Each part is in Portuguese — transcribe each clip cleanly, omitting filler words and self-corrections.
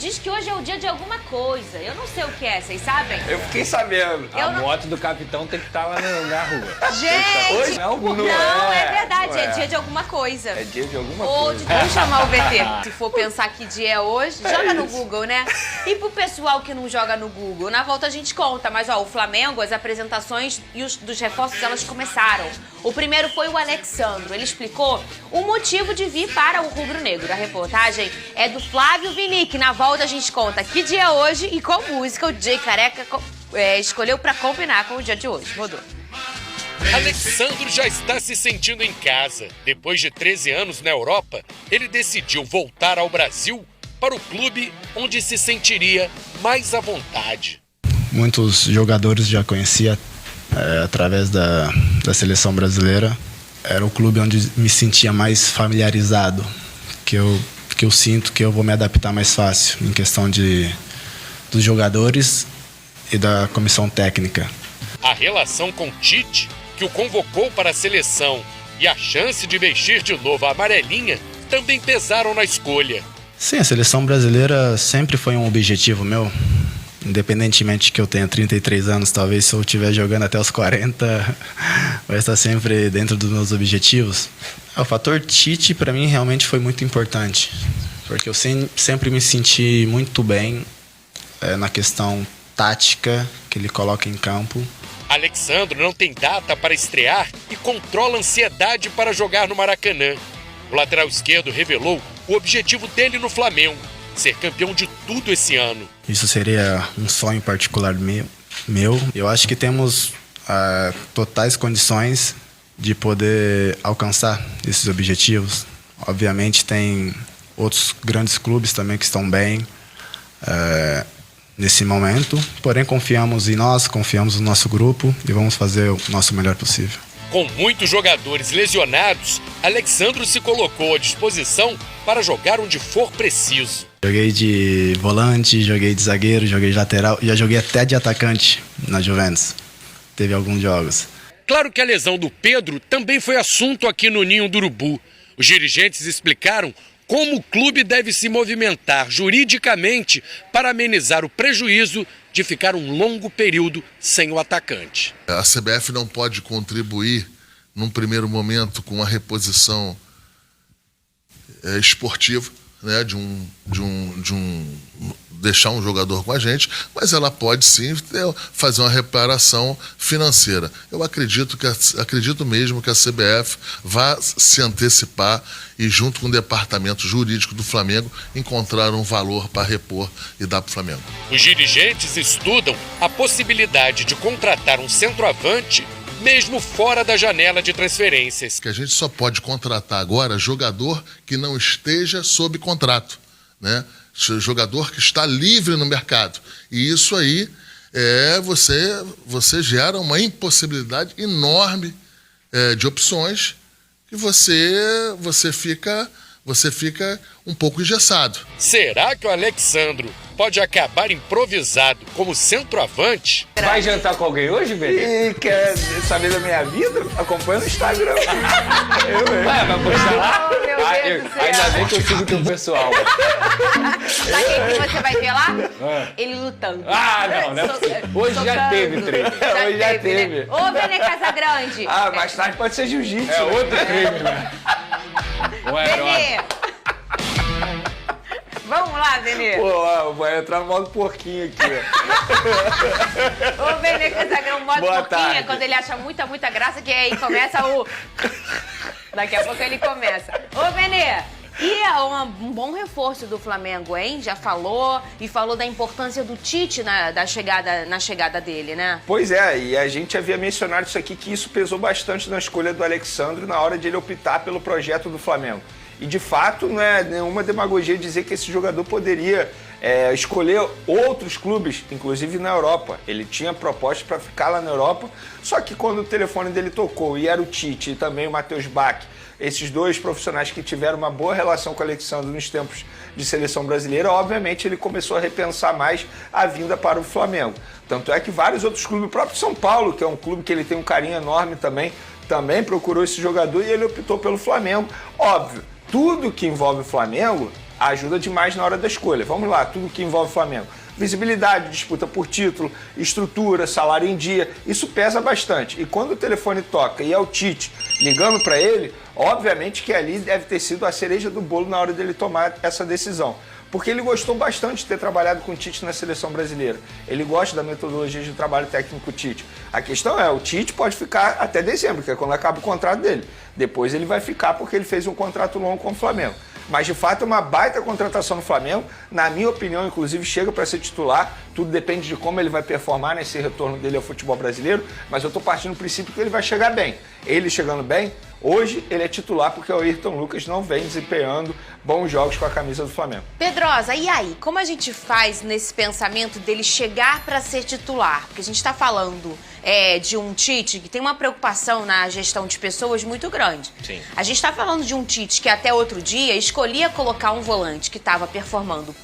diz que hoje é o dia de alguma coisa. Eu não sei o que é, vocês sabem? Eu fiquei sabendo. A moto do capitão tem que estar lá na rua. Gente! Hoje Não, é verdade, não é dia de alguma coisa. É dia de alguma Ou coisa. vamos chamar o VT. Se for pensar que dia é hoje, joga no Google, né? E pro pessoal que não joga no Google, na volta a gente conta. Mas, ó, o Flamengo, as apresentações e dos reforços, elas começaram. O primeiro foi o Alexandro. Ele explicou o motivo de vir para o rubro-negro. A reportagem é do Flávio Vinick. Na volta a gente conta que dia é hoje e qual música o DJ Careca escolheu para combinar com o dia de hoje. Rodou. Alexandro já está se sentindo em casa. Depois de 13 anos na Europa, ele decidiu voltar ao Brasil para o clube onde se sentiria mais à vontade. Muitos jogadores já conhecia através da seleção brasileira. Era o clube onde me sentia mais familiarizado, que eu sinto que eu vou me adaptar mais fácil em questão dos jogadores e da comissão técnica. A relação com Tite, que o convocou para a seleção, e a chance de vestir de novo a amarelinha também pesaram na escolha. Sim, a seleção brasileira sempre foi um objetivo meu. Independentemente que eu tenha 33 anos, talvez se eu estiver jogando até os 40, vai estar sempre dentro dos meus objetivos. O fator Tite, para mim, realmente foi muito importante, porque eu sempre me senti muito bem na questão tática que ele coloca em campo. Alexandro não tem data para estrear e controla a ansiedade para jogar no Maracanã. O lateral esquerdo revelou o objetivo dele no Flamengo: ser campeão de tudo esse ano. Isso seria um sonho particular meu. Eu acho que temos totais condições de poder alcançar esses objetivos. Obviamente tem outros grandes clubes também que estão bem nesse momento, porém confiamos em nós, confiamos no nosso grupo e vamos fazer o nosso melhor possível. Com muitos jogadores lesionados, Alexandro se colocou à disposição para jogar onde for preciso. Joguei de volante, joguei de zagueiro, joguei de lateral, já joguei até de atacante na Juventus. Teve alguns jogos. Claro que a lesão do Pedro também foi assunto aqui no Ninho do Urubu. Os dirigentes explicaram como o clube deve se movimentar juridicamente para amenizar o prejuízo de ficar um longo período sem o atacante. A CBF não pode contribuir, num primeiro momento, com a reposição esportiva, né, deixar um jogador com a gente, mas ela pode sim fazer uma reparação financeira. Eu acredito mesmo que a CBF vá se antecipar e, junto com o departamento jurídico do Flamengo, encontrar um valor para repor e dar para o Flamengo. Os dirigentes estudam a possibilidade de contratar um centroavante mesmo fora da janela de transferências. Que a gente só pode contratar agora jogador que não esteja sob contrato, né? Jogador que está livre no mercado. E isso aí você gera uma impossibilidade enorme de opções que você fica um pouco engessado. Será que o Alexandro pode acabar improvisado como centroavante? Vai jantar com alguém hoje, velho? E quer saber da minha vida? Acompanha no Instagram. Vai postar lá? Oh, meu Deus do céu. Ainda bem que eu sigo o teu pessoal. Sabe quem que você vai ver lá? Ele lutando. Ah, não, né? Hoje já teve treino. Hoje já teve. Né? Ô, Vene Casagrande. Mais tarde pode ser jiu-jitsu. É outro crime, né? Vene. Vamos lá, Vene. Pô, vai entrar no modo porquinho aqui. Ô, Vene Casagrande, modo Boa porquinha, tarde. quando ele acha muita graça, que aí começa o... Daqui a pouco ele começa. Ô, Vene, e é um bom reforço do Flamengo, hein? Já falou, e falou da importância do Tite na chegada dele, né? Pois é, e a gente havia mencionado isso aqui, que isso pesou bastante na escolha do Alexandro na hora de ele optar pelo projeto do Flamengo. E, de fato, não é nenhuma demagogia dizer que esse jogador poderia escolher outros clubes, inclusive na Europa. Ele tinha proposta para ficar lá na Europa, só que quando o telefone dele tocou e era o Tite e também o Matheus Bach, esses dois profissionais que tiveram uma boa relação com o Alexandre nos tempos de seleção brasileira, obviamente ele começou a repensar mais a vinda para o Flamengo. Tanto é que vários outros clubes, o próprio São Paulo, que é um clube que ele tem um carinho enorme também procurou esse jogador e ele optou pelo Flamengo. Óbvio, tudo que envolve o Flamengo, ajuda demais na hora da escolha. Vamos lá, tudo que envolve o Flamengo. Visibilidade, disputa por título, estrutura, salário em dia, isso pesa bastante. E quando o telefone toca e é o Tite ligando para ele, obviamente que ali deve ter sido a cereja do bolo na hora dele tomar essa decisão. Porque ele gostou bastante de ter trabalhado com o Tite na seleção brasileira. Ele gosta da metodologia de trabalho técnico Tite. A questão é, o Tite pode ficar até dezembro, que é quando acaba o contrato dele. Depois ele vai ficar porque ele fez um contrato longo com o Flamengo. Mas, de fato, é uma baita contratação no Flamengo. Na minha opinião, inclusive, chega para ser titular. Tudo depende de como ele vai performar nesse retorno dele ao futebol brasileiro. Mas eu estou partindo do princípio que ele vai chegar bem. Ele chegando bem, hoje ele é titular porque o Ayrton Lucas não vem desempenhando bons jogos com a camisa do Flamengo. Pedrosa, e aí? Como a gente faz nesse pensamento dele chegar para ser titular? Porque a gente está falando de um Tite que tem uma preocupação na gestão de pessoas muito grande. Sim. A gente está falando de um Tite que até outro dia escolhia colocar um volante que estava performando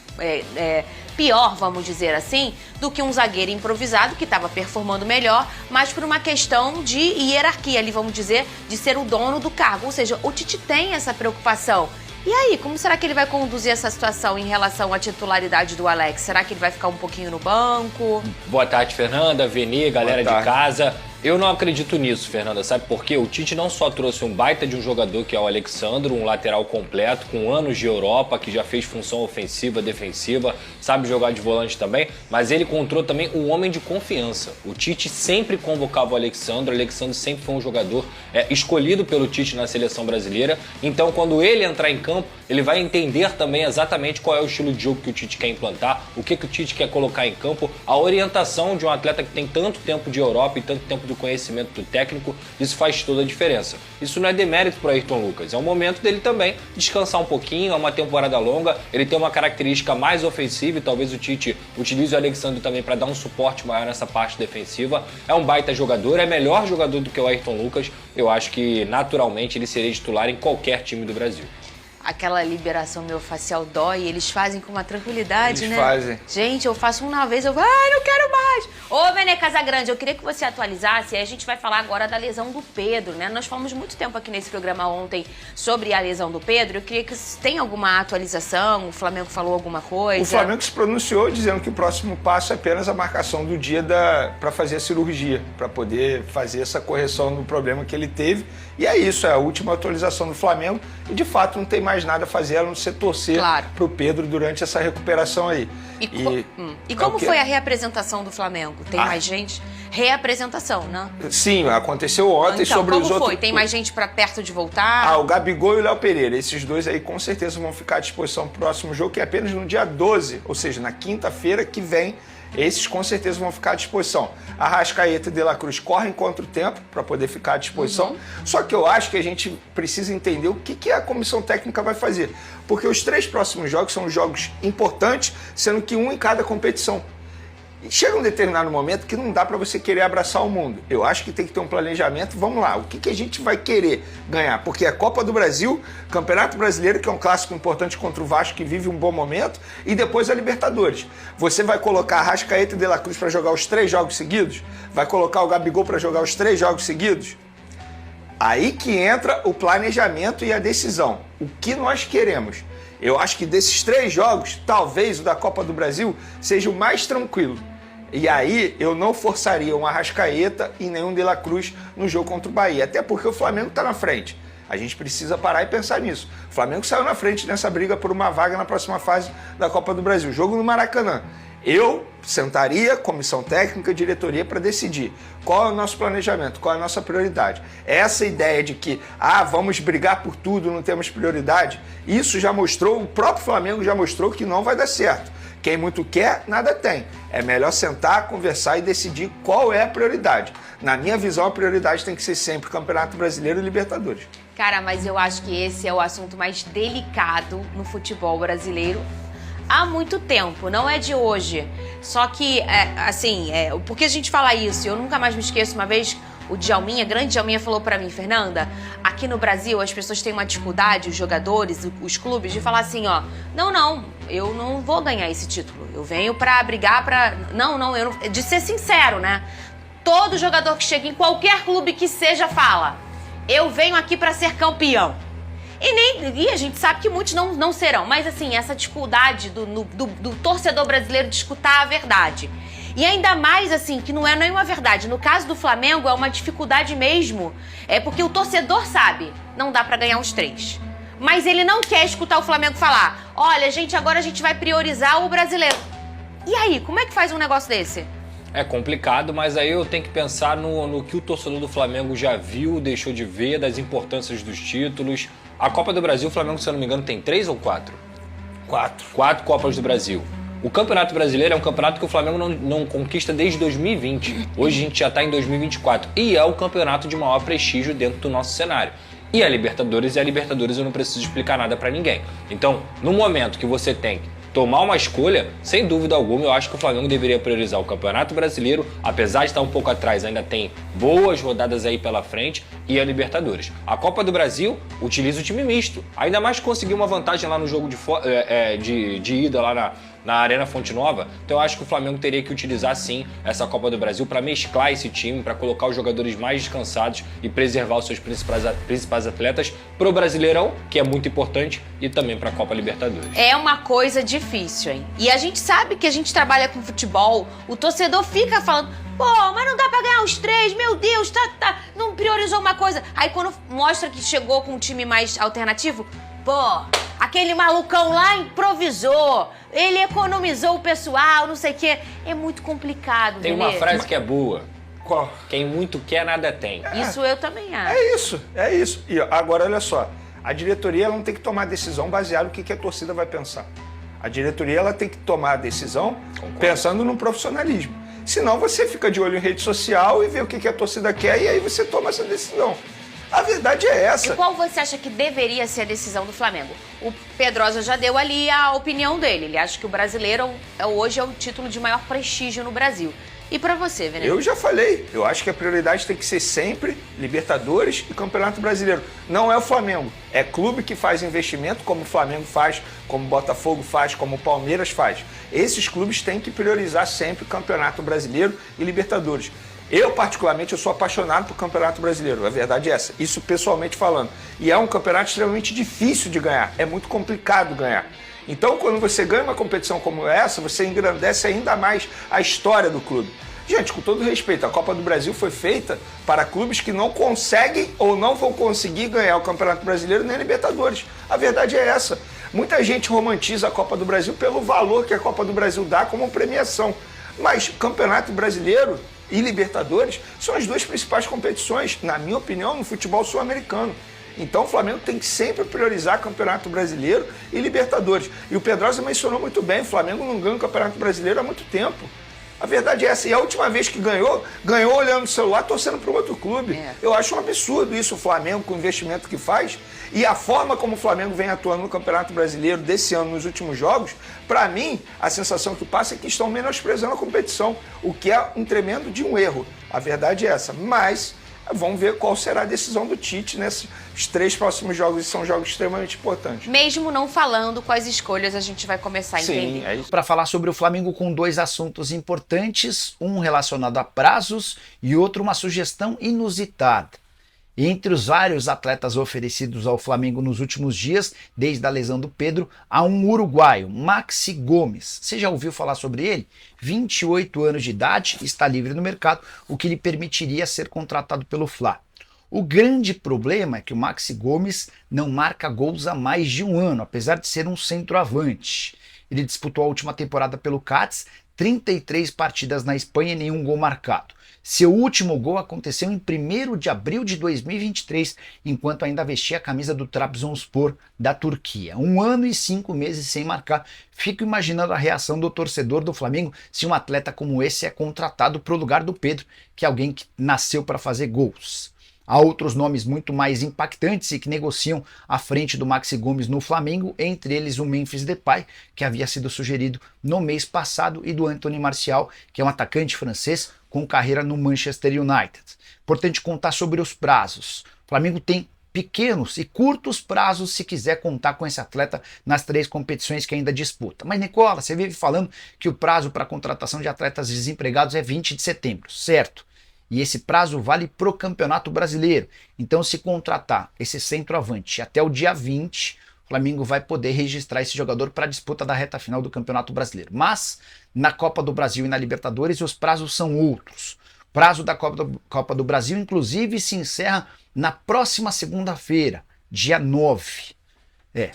pior, vamos dizer assim, do que um zagueiro improvisado que estava performando melhor, mas por uma questão de hierarquia ali, vamos dizer, de ser o dono do cargo. Ou seja, o Tite tem essa preocupação. E aí, como será que ele vai conduzir essa situação em relação à titularidade do Alex? Será que ele vai ficar um pouquinho no banco? Boa tarde, Fernanda, Veni, galera de casa. Eu não acredito nisso, Fernanda, sabe por quê? O Tite não só trouxe um baita de um jogador que é o Alexandro, um lateral completo, com anos de Europa, que já fez função ofensiva, defensiva, sabe jogar de volante também, mas ele encontrou também um homem de confiança. O Tite sempre convocava o Alexandro sempre foi um jogador escolhido pelo Tite na seleção brasileira, então quando ele entrar em campo, ele vai entender também exatamente qual é o estilo de jogo que o Tite quer implantar, o que o Tite quer colocar em campo, a orientação de um atleta que tem tanto tempo de Europa e tanto tempo do conhecimento do técnico, isso faz toda a diferença. Isso não é demérito para o Ayrton Lucas, é um momento dele também descansar um pouquinho, é uma temporada longa, ele tem uma característica mais ofensiva e talvez o Tite utilize o Alexandre também para dar um suporte maior nessa parte defensiva. É um baita jogador, é melhor jogador do que o Ayrton Lucas, eu acho que naturalmente ele seria titular em qualquer time do Brasil. Aquela liberação miofascial dói, eles fazem com uma tranquilidade, Eles né? fazem. Gente, eu faço uma vez, eu não quero mais. Ô, Vene Casagrande, eu queria que você atualizasse, a gente vai falar agora da lesão do Pedro, né? Nós falamos muito tempo aqui nesse programa ontem sobre a lesão do Pedro, eu queria que tenha alguma atualização, o Flamengo falou alguma coisa. O Flamengo se pronunciou dizendo que o próximo passo é apenas a marcação do dia para fazer a cirurgia, para poder fazer essa correção do problema que ele teve. E é isso, é a última atualização do Flamengo e de fato não tem mais nada a fazer a não ser torcer para o Pedro durante essa recuperação aí. E como foi a reapresentação do Flamengo? Tem mais gente? Reapresentação, né? Sim, aconteceu ontem. Então, sobre como os outros. foi? Tem mais gente para perto de voltar? O Gabigol e o Léo Pereira. Esses dois aí com certeza vão ficar à disposição pro próximo jogo, que é apenas no dia 12, ou seja, na quinta-feira que vem. Esses com certeza vão ficar à disposição. Arrascaeta e De La Cruz correm contra o tempo para poder ficar à disposição. Só que eu acho que a gente precisa entender o que a comissão técnica vai fazer. Porque os 3 próximos jogos são jogos importantes, sendo que um em cada competição. E chega um determinado momento que não dá para você querer abraçar o mundo. Eu acho que tem que ter um planejamento. Vamos lá, o que a gente vai querer ganhar? Porque a Copa do Brasil, Campeonato Brasileiro, que é um clássico importante contra o Vasco, que vive um bom momento, e depois a Libertadores. Você vai colocar Arrascaeta e De La Cruz para jogar os 3 jogos seguidos? Vai colocar o Gabigol para jogar os 3 jogos seguidos? Aí que entra o planejamento e a decisão. O que nós queremos? Eu acho que desses 3 jogos, talvez o da Copa do Brasil seja o mais tranquilo. E aí eu não forçaria um Arrascaeta e nenhum De La Cruz no jogo contra o Bahia. Até porque o Flamengo está na frente. A gente precisa parar e pensar nisso. O Flamengo saiu na frente nessa briga por uma vaga na próxima fase da Copa do Brasil. Jogo no Maracanã. Eu sentaria, comissão técnica, diretoria, para decidir qual é o nosso planejamento, qual é a nossa prioridade. Essa ideia de que, vamos brigar por tudo, não temos prioridade, isso já mostrou, o próprio Flamengo já mostrou que não vai dar certo. Quem muito quer, nada tem. É melhor sentar, conversar e decidir qual é a prioridade. Na minha visão, a prioridade tem que ser sempre Campeonato Brasileiro e Libertadores. Cara, mas eu acho que esse é o assunto mais delicado no futebol brasileiro há muito tempo, não é de hoje. Só que, por que a gente fala isso? Eu nunca mais me esqueço, uma vez o Djalminha, grande Djalminha, falou pra mim, Fernanda, aqui no Brasil as pessoas têm uma dificuldade, os jogadores, os clubes, de falar assim, não, eu não vou ganhar esse título, eu venho pra brigar pra... de ser sincero, né? Todo jogador que chega em qualquer clube que seja fala, eu venho aqui pra ser campeão. E a gente sabe que muitos não serão. Mas assim, essa dificuldade do torcedor brasileiro de escutar a verdade. E ainda mais assim, que não é nenhuma verdade. No caso do Flamengo, é uma dificuldade mesmo. É porque o torcedor sabe, não dá pra ganhar os 3. Mas ele não quer escutar o Flamengo falar: olha, gente, agora a gente vai priorizar o brasileiro. E aí, como é que faz um negócio desse? É complicado, mas aí eu tenho que pensar no que o torcedor do Flamengo já viu, deixou de ver, das importâncias dos títulos. A Copa do Brasil, o Flamengo, se eu não me engano, tem 3 ou 4? 4 Copas do Brasil. O Campeonato Brasileiro é um campeonato que o Flamengo não conquista desde 2020. Hoje a gente já está em 2024. E é o campeonato de maior prestígio dentro do nosso cenário. E a Libertadores eu não preciso explicar nada para ninguém. Então, no momento que você tem que tomar uma escolha, sem dúvida alguma, eu acho que o Flamengo deveria priorizar o Campeonato Brasileiro, apesar de estar um pouco atrás, ainda tem boas rodadas aí pela frente, e a Libertadores. A Copa do Brasil utiliza o time misto, ainda mais conseguir uma vantagem lá no jogo de ida lá na Arena Fonte Nova. Então eu acho que o Flamengo teria que utilizar sim essa Copa do Brasil para mesclar esse time, para colocar os jogadores mais descansados e preservar os seus principais atletas para o Brasileirão, que é muito importante, e também para a Copa Libertadores. É uma coisa difícil, hein? E a gente sabe que a gente trabalha com futebol, o torcedor fica falando: pô, mas não dá pra ganhar os 3, meu Deus, não priorizou uma coisa. Aí quando mostra que chegou com um time mais alternativo, pô, aquele malucão lá improvisou, ele economizou o pessoal, não sei o quê. É muito complicado, Tem uma frase que é boa. Qual? Quem muito quer, nada tem. Isso eu também acho. É isso. E agora, olha só, a diretoria ela não tem que tomar decisão baseada no que a torcida vai pensar. A diretoria ela tem que tomar a decisão pensando no profissionalismo. Senão você fica de olho em rede social e vê o que a torcida quer e aí você toma essa decisão. A verdade é essa. E qual você acha que deveria ser a decisão do Flamengo? O Pedrosa já deu ali a opinião dele. Ele acha que o brasileiro hoje é o título de maior prestígio no Brasil. E pra você, Veneno? Eu já falei. Eu acho que a prioridade tem que ser sempre Libertadores e Campeonato Brasileiro. Não é o Flamengo. É clube que faz investimento, como o Flamengo faz, como o Botafogo faz, como o Palmeiras faz. Esses clubes têm que priorizar sempre Campeonato Brasileiro e Libertadores. Eu, particularmente, eu sou apaixonado por Campeonato Brasileiro, a verdade é essa, isso pessoalmente falando. E é um campeonato extremamente difícil de ganhar, é muito complicado ganhar. Então, quando você ganha uma competição como essa, você engrandece ainda mais a história do clube. Gente, com todo respeito, a Copa do Brasil foi feita para clubes que não conseguem ou não vão conseguir ganhar o Campeonato Brasileiro nem a Libertadores. A verdade é essa. Muita gente romantiza a Copa do Brasil pelo valor que a Copa do Brasil dá como premiação. Mas Campeonato Brasileiro e Libertadores são as duas principais competições, na minha opinião, no futebol sul-americano. Então o Flamengo tem que sempre priorizar Campeonato Brasileiro e Libertadores. E o Pedrosa mencionou muito bem, o Flamengo não ganha o Campeonato Brasileiro há muito tempo. A verdade é essa. E a última vez que ganhou olhando no celular, torcendo para um outro clube. Eu acho um absurdo isso, o Flamengo, com o investimento que faz. E a forma como o Flamengo vem atuando no Campeonato Brasileiro desse ano, nos últimos jogos, para mim, a sensação que passa é que estão menosprezando a competição, o que é um tremendo de um erro. A verdade é essa. Mas vamos ver qual será a decisão do Tite nesses 3 próximos jogos, e são jogos extremamente importantes. Mesmo não falando quais escolhas a gente vai começar a entender. Sim, é isso. Para falar sobre o Flamengo com 2 assuntos importantes, um relacionado a prazos e outro uma sugestão inusitada. Entre os vários atletas oferecidos ao Flamengo nos últimos dias, desde a lesão do Pedro, há um uruguaio, Maxi Gomes. Você já ouviu falar sobre ele? 28 anos de idade, está livre no mercado, o que lhe permitiria ser contratado pelo Fla. O grande problema é que o Maxi Gomes não marca gols há mais de um ano, apesar de ser um centroavante. Ele disputou a última temporada pelo Cádiz, 33 partidas na Espanha e nenhum gol marcado. Seu último gol aconteceu em 1º de abril de 2023, enquanto ainda vestia a camisa do Trabzonspor da Turquia. 1 ano e 5 meses sem marcar. Fico imaginando a reação do torcedor do Flamengo se um atleta como esse é contratado para o lugar do Pedro, que é alguém que nasceu para fazer gols. Há outros nomes muito mais impactantes e que negociam à frente do Maxi Gomes no Flamengo, entre eles o Memphis Depay, que havia sido sugerido no mês passado, e do Anthony Martial, que é um atacante francês com carreira no Manchester United. Importante contar sobre os prazos. O Flamengo tem pequenos e curtos prazos se quiser contar com esse atleta nas 3 competições que ainda disputa. Mas, Nicola, você vive falando que o prazo para a contratação de atletas desempregados é 20 de setembro, certo? E esse prazo vale para o Campeonato Brasileiro. Então, se contratar esse centroavante até o dia 20, o Flamengo vai poder registrar esse jogador para a disputa da reta final do Campeonato Brasileiro. Mas, na Copa do Brasil e na Libertadores, os prazos são outros. O prazo da Copa do Brasil, inclusive, se encerra na próxima segunda-feira, dia 9.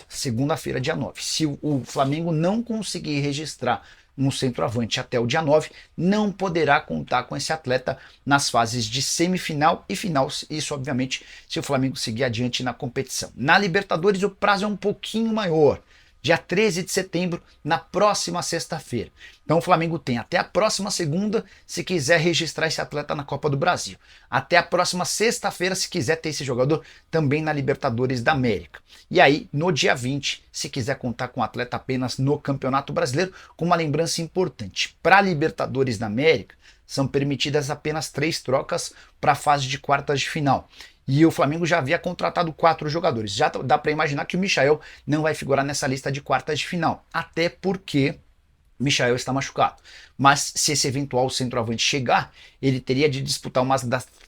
Segunda-feira, dia 9. Se o Flamengo não conseguir registrar um centroavante até o dia 9, não poderá contar com esse atleta nas fases de semifinal e final, isso obviamente se o Flamengo seguir adiante na competição. Na Libertadores o prazo é um pouquinho maior, dia 13 de setembro, na próxima sexta-feira. Então o Flamengo tem até a próxima segunda se quiser registrar esse atleta na Copa do Brasil. Até a próxima sexta-feira se quiser ter esse jogador também na Libertadores da América. E aí, no dia 20, se quiser contar com o atleta apenas no Campeonato Brasileiro, com uma lembrança importante. Para a Libertadores da América, são permitidas apenas 3 trocas para a fase de quartas de final. E o Flamengo já havia contratado 4 jogadores. Já dá para imaginar que o Michael não vai figurar nessa lista de quartas de final. Até porque o Michael está machucado. Mas se esse eventual centroavante chegar, ele teria de disputar uma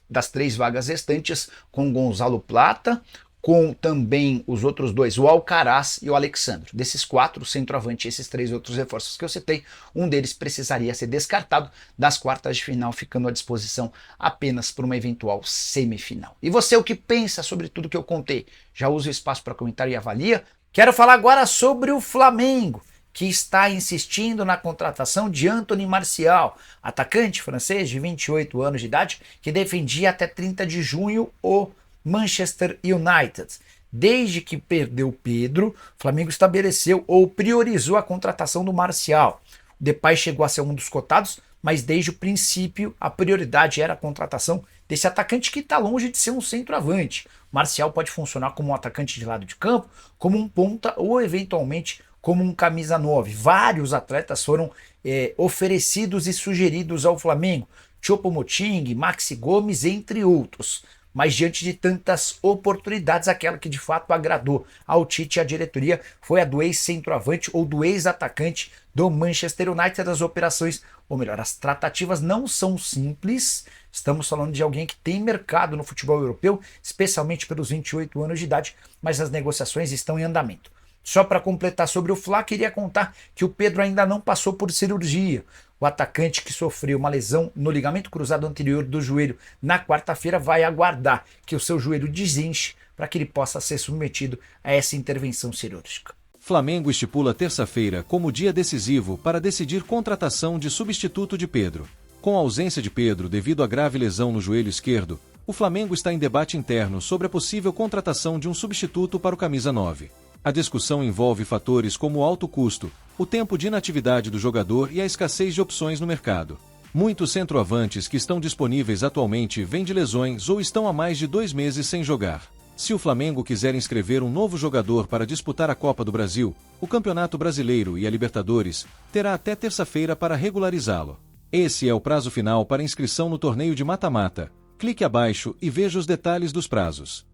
das 3 vagas restantes com Gonzalo Plata, com também os outros 2, o Alcaraz e o Alexandre. Desses 4, o centroavante e esses 3 outros reforços que eu citei, um deles precisaria ser descartado das quartas de final, ficando à disposição apenas por uma eventual semifinal. E você, o que pensa sobre tudo que eu contei? Já usa o espaço para comentar e avalia? Quero falar agora sobre o Flamengo, que está insistindo na contratação de Anthony Martial, atacante francês de 28 anos de idade, que defendia até 30 de junho o Manchester United. Desde que perdeu Pedro, o Flamengo estabeleceu ou priorizou a contratação do Martial. O Depay chegou a ser um dos cotados, mas desde o princípio a prioridade era a contratação desse atacante que está longe de ser um centroavante. O Martial pode funcionar como um atacante de lado de campo, como um ponta ou eventualmente como um camisa 9. Vários atletas foram oferecidos e sugeridos ao Flamengo. Choupo-Moting, Maxi Gomes, entre outros. Mas diante de tantas oportunidades, aquela que de fato agradou ao Tite e à diretoria foi a do ex-centroavante ou do ex-atacante do Manchester United. As operações, ou melhor, as tratativas não são simples. Estamos falando de alguém que tem mercado no futebol europeu, especialmente pelos 28 anos de idade, mas as negociações estão em andamento. Só para completar sobre o Fla, queria contar que o Pedro ainda não passou por cirurgia. O atacante que sofreu uma lesão no ligamento cruzado anterior do joelho na quarta-feira vai aguardar que o seu joelho desinche para que ele possa ser submetido a essa intervenção cirúrgica. Flamengo estipula terça-feira como dia decisivo para decidir contratação de substituto de Pedro. Com a ausência de Pedro devido à grave lesão no joelho esquerdo, o Flamengo está em debate interno sobre a possível contratação de um substituto para o camisa 9. A discussão envolve fatores como o alto custo, o tempo de inatividade do jogador e a escassez de opções no mercado. Muitos centroavantes que estão disponíveis atualmente vêm de lesões ou estão há mais de 2 meses sem jogar. Se o Flamengo quiser inscrever um novo jogador para disputar a Copa do Brasil, o Campeonato Brasileiro e a Libertadores, terá até terça-feira para regularizá-lo. Esse é o prazo final para inscrição no torneio de mata-mata. Clique abaixo e veja os detalhes dos prazos.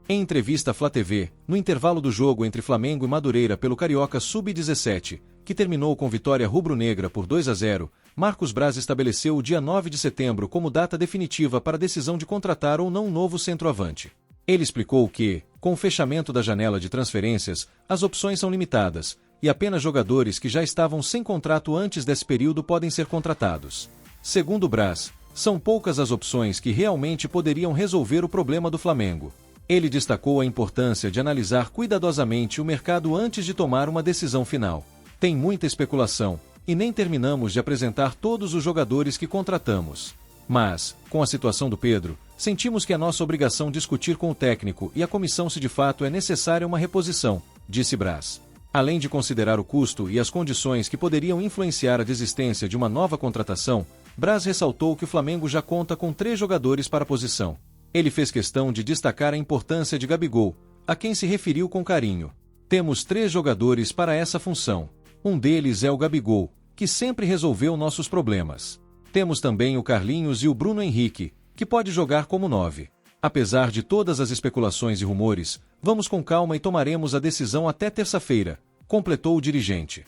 Em entrevista à Flá TV, no intervalo do jogo entre Flamengo e Madureira pelo Carioca Sub-17, que terminou com vitória rubro-negra por 2-0, Marcos Braz estabeleceu o dia 9 de setembro como data definitiva para a decisão de contratar ou não um novo centroavante. Ele explicou que, com o fechamento da janela de transferências, as opções são limitadas, e apenas jogadores que já estavam sem contrato antes desse período podem ser contratados. Segundo Braz, são poucas as opções que realmente poderiam resolver o problema do Flamengo. Ele destacou a importância de analisar cuidadosamente o mercado antes de tomar uma decisão final. Tem muita especulação, e nem terminamos de apresentar todos os jogadores que contratamos. Mas, com a situação do Pedro, sentimos que é nossa obrigação discutir com o técnico e a comissão se de fato é necessária uma reposição, disse Braz. Além de considerar o custo e as condições que poderiam influenciar a desistência de uma nova contratação, Braz ressaltou que o Flamengo já conta com 3 jogadores para a posição. Ele fez questão de destacar a importância de Gabigol, a quem se referiu com carinho. Temos 3 jogadores para essa função. Um deles é o Gabigol, que sempre resolveu nossos problemas. Temos também o Carlinhos e o Bruno Henrique, que pode jogar como 9. Apesar de todas as especulações e rumores, vamos com calma e tomaremos a decisão até terça-feira, completou o dirigente.